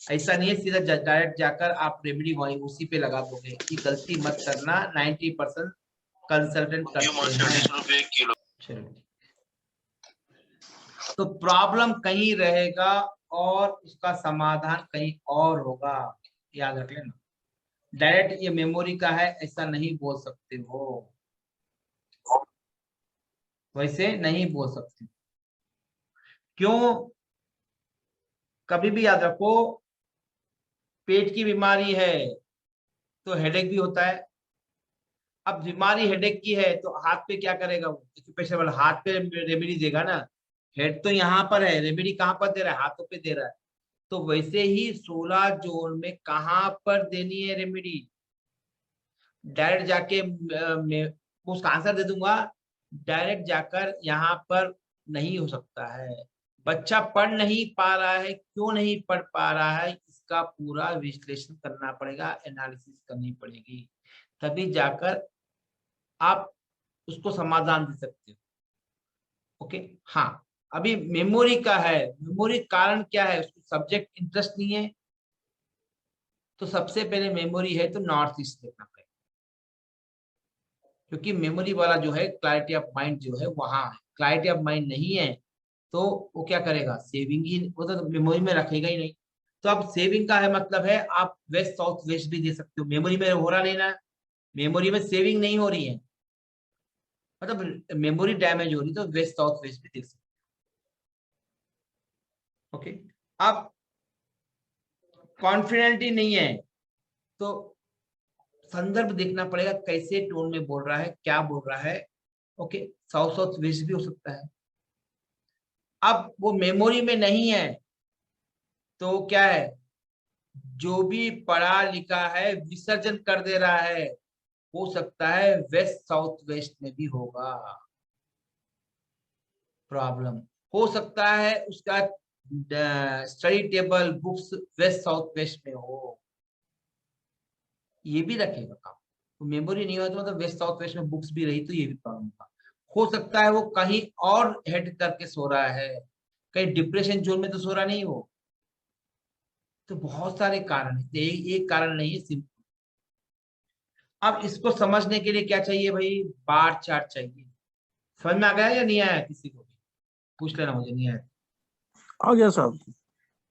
ऐसा नहीं है सीधा डायरेक्ट जाकर आप रेमेडी वही उसी पे लगा दोगे, कि गलती मत करना। 90% कंसल्टेंट करते हैं। चलो, तो प्रॉब्लम कहीं रहेगा और उसका समाधान कहीं और होगा, याद रख लेना। डायरेक्ट ये मेमोरी का है ऐसा नहीं बोल सकते हो, वैसे नहीं बोल सकते। क्यों, कभी भी याद रखो, पेट की बीमारी है तो हेडेक भी होता है। अब बीमारी हेडेक की है तो हाथ पे क्या करेगा, वो एक्यूप्रेशर वाला हाथ पे रेमेडी देगा ना। हेड तो यहाँ पर है, रेमेडी कहाँ पर दे रहा है, हाथों पे दे रहा है। तो वैसे ही 16 जोन में कहाँ पर देनी है रेमेडी, डायरेक्ट जाके मैं उसका आंसर दे दूंगा, डायरेक्ट जाकर यहाँ पर नहीं हो सकता है। बच्चा पढ़ नहीं पा रहा है, क्यों नहीं पढ़ पा रहा है, इसका पूरा विश्लेषण करना पड़ेगा, एनालिसिस करनी पड़ेगी, तभी जाकर आप उसको समाधान दे सकते हो। ओके, हाँ, अभी मेमोरी का है, मेमोरी कारण क्या है, उसको सब्जेक्ट इंटरेस्ट नहीं है, तो सबसे पहले मेमोरी है तो नॉर्थ ईस्ट देखना पड़ेगा, क्योंकि मेमोरी वाला जो है क्लैरिटी ऑफ माइंड जो है वहां है। क्लैरिटी ऑफ माइंड नहीं है तो वो क्या करेगा, सेविंग ही, वो तो मेमोरी में रखेगा ही नहीं। तो अब सेविंग का है मतलब है आप वेस्ट साउथ वेस्ट भी दे सकते हो, मेमोरी में हो रहा लेना, मेमोरी में सेविंग नहीं हो रही है, मतलब मेमोरी डैमेज हो रही, तो वेस्ट साउथ वेस्ट भी देख सकते हो। ओके, अब कॉन्फिडेंट ही नहीं है तो संदर्भ देखना पड़ेगा, कैसे टोन में बोल रहा है, क्या बोल रहा है। ओके, साउथ साउथ वेस्ट भी हो सकता है। अब वो मेमोरी में नहीं है तो क्या है, जो भी पढ़ा लिखा है विसर्जन कर दे रहा है, हो सकता है वेस्ट साउथ वेस्ट में भी होगा प्रॉब्लम। हो सकता है उसका study table books west south west में हो, ये भी रखेगा काम। मेमोरी नहीं हुआ तो मतलब वेस्ट साउथ वेस्ट में बुक्स भी रही तो ये भी प्रॉब्लम था। हो सकता है वो कहीं और हेड करके सो रहा है, कहीं डिप्रेशन जोन में तो सो रहा नहीं वो। तो बहुत सारे कारण है, एक कारण नहीं है सिंपल। अब इसको समझने के लिए क्या चाहिए भाई, बार चार्ट चाहिए। समझ में आ गया या नहीं आया, किसी को भी पूछ लेना, मुझे नहीं आया। आ गया साहब।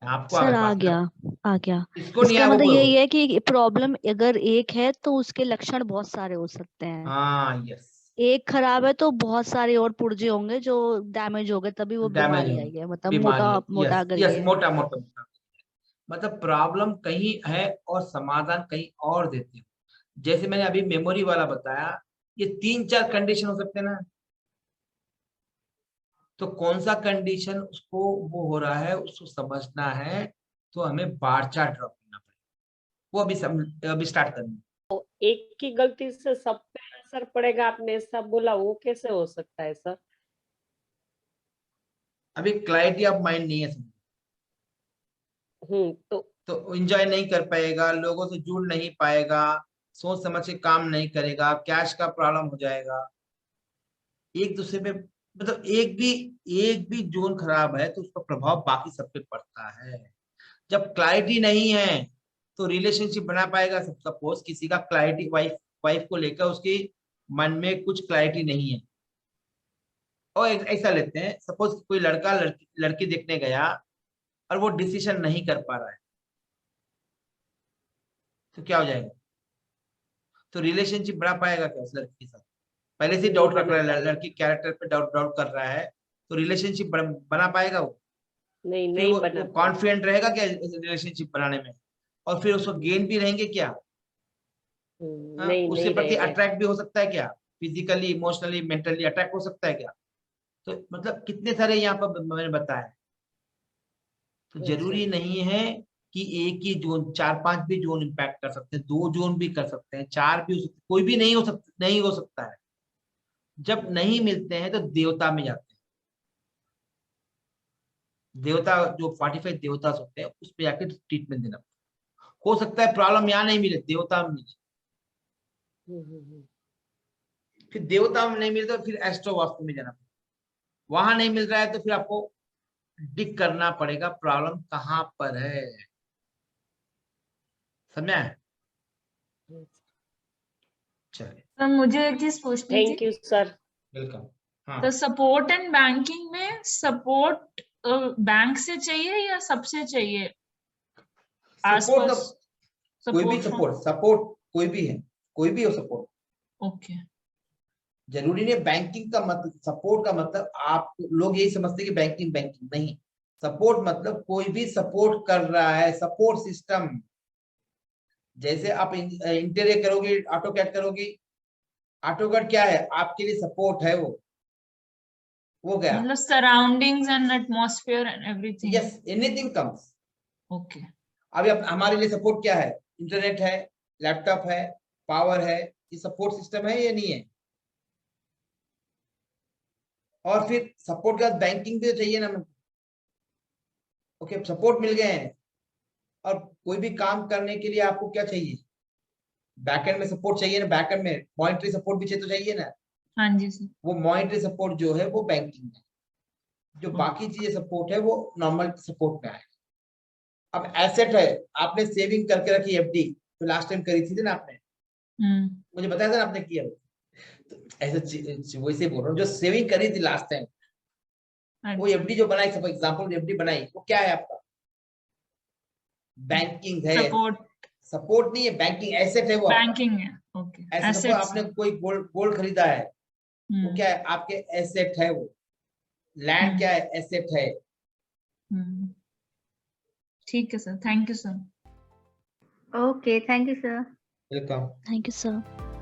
आपको सर आ आ गया, गया आ गया। इसको नहीं इसका आया वो मतलब बोलो। यही है कि प्रॉब्लम अगर एक है तो उसके लक्षण बहुत सारे हो सकते हैं। हाँ यस, एक खराब है तो बहुत सारे और पुर्जे होंगे जो डैमेज हो गए, तभी वो डैमेज बीमारी हो, आई है, मतलब बीमारी मोटा है, मोटा यस अगर यस, ये है। मोटा मोटा मोटा। मतलब प्रॉब्लम कहीं है और समाधान कहीं और देते हो। जैसे मैंने अभी मेमोरी वाला बताया, ये 3-4 कंडीशन हो सकते हैं ना। तो कौन सा कंडीशन उसको वो हो रहा है उसको समझना है, तो हमें बार चार्ट ड्रॉ करना पड़ेगा। वो अभी स्टार्ट करना है। तो एक की गलती से सब पे असर पड़ेगा, आपने ऐसा बोला, वो कैसे हो सकता है सर? अभी क्लैरिटी ऑफ माइंड नहीं है समझ, तो एंजॉय नहीं कर पाएगा, लोगों से जुड़ नहीं पाएगा, सोच समझ के काम नहीं करेगा, कैश का प्रॉब्लम हो जाएगा। एक दूसरे पे मतलब एक भी जोन खराब है तो उसका प्रभाव बाकी सब पे पड़ता है। जब क्लैरिटी नहीं है तो रिलेशनशिप बना पाएगा। सपोज किसी का क्लैरिटी, वाइफ वाइफ को लेकर उसकी मन में कुछ क्लैरिटी नहीं है, और ऐसा लेते हैं सपोज कोई लड़का लड़की देखने गया और वो डिसीजन नहीं कर पा रहा है, तो क्या हो जाएगा? तो रिलेशनशिप बना पाएगा क्या उस लड़की के साथ? पहले से डाउट रख रहा है, लड़की कैरेक्टर पे डाउट डाउट कर रहा है, तो रिलेशनशिप बना पाएगा वो? नहीं फिर नहीं वो बना। कॉन्फिडेंट रहेगा क्या रिलेशनशिप बनाने में? और फिर उसको गेन भी रहेंगे क्या? हाँ, नहीं उसके नहीं प्रति रहेंगे। अट्रैक्ट भी हो सकता है क्या? फिजिकली, इमोशनली, मेंटली अट्रैक्ट हो सकता है क्या? तो मतलब कितने सारे यहाँ पर मैंने बताया। तो जरूरी नहीं है कि एक ही जोन, 4-5 भी जोन इम्पैक्ट कर सकते हैं, 2 जोन भी कर सकते हैं, 4 भी हो सकते हैं, कोई भी नहीं हो सकता है। जब नहीं मिलते हैं तो देवता में जाते हैं। देवता जो 45 देवता होते हैं उस पे जाके ट्रीटमेंट देना। हो सकता है प्रॉब्लम यहाँ नहीं मिले, देवता में मिले। फिर देवता में नहीं मिले तो फिर एस्ट्रो वास्तु में जाना पड़ेगा। वहां नहीं मिल रहा है तो फिर आपको डिग करना पड़ेगा प्रॉब्लम कहाँ पर है। समझा है? चलिए, सर मुझे एक चीज पूछनी थी। Thank you sir. वेलकम। हाँ, तो सपोर्ट एंड बैंकिंग में सपोर्ट बैंक से चाहिए या सबसे चाहिए? सपोर्ट का आसपास कोई भी सपोर्ट कोई भी है, कोई भी हो सपोर्ट। ओके। जरूरी नहीं बैंकिंग का मतलब, सपोर्ट का मतलब आप लोग यही समझते हैं कि बैंकिंग बैंकिंग नहीं। सपोर्ट मतलब कोई भी सपोर्ट कर रहा है, सपोर्ट सिस्टम। जैसे आप इंटीरियर करोगे, ऑटोकैड करोगे, ऑटोकैड क्या है आपके लिए? सपोर्ट है वो गया। मतलब surroundings and atmosphere and everything. Yes, anything comes. Okay. अभी हमारे लिए सपोर्ट क्या है? इंटरनेट है, लैपटॉप है, पावर है, ये सपोर्ट सिस्टम है या नहीं है? और फिर सपोर्ट के बाद बैंकिंग भी तो चाहिए ना। ओके, सपोर्ट मिल गए हैं, और कोई भी काम करने के लिए आपको क्या चाहिए? बैकएंड में सपोर्ट चाहिए ना, बैकएंड में मॉनिटरी सपोर्ट भी चाहिए ना। हाँ जी सर। वो मॉनिटरी सपोर्ट जो है वो बैंकिंग है, जो बाकी चीजें सपोर्ट है वो नॉर्मल सपोर्ट में आएगा। अब एसेट है, आपने सेविंग करके रखी एफडी, तो लास्ट टाइम करी थी ना आपने, मुझे बताया था ना आपने किया। तो ऐसे वैसे बोल रहा हूँ, जो सेविंग करी थी लास्ट टाइम, वो एफडी जो बनाई, फॉर एग्जांपल एफडी बनाई, वो क्या है आपका? बैंकिंग है। सपोर्ट नहीं है, बैंकिंग एसेट है वो। बैंकिंग है। ओके। ऐसे आपने कोई गोल्ड खरीदा है, वो क्या है? आपके एसेट है वो। लैंड क्या है? एसेट है। ठीक है sir, thank you sir. Okay, thank you sir. Welcome. Thank you sir.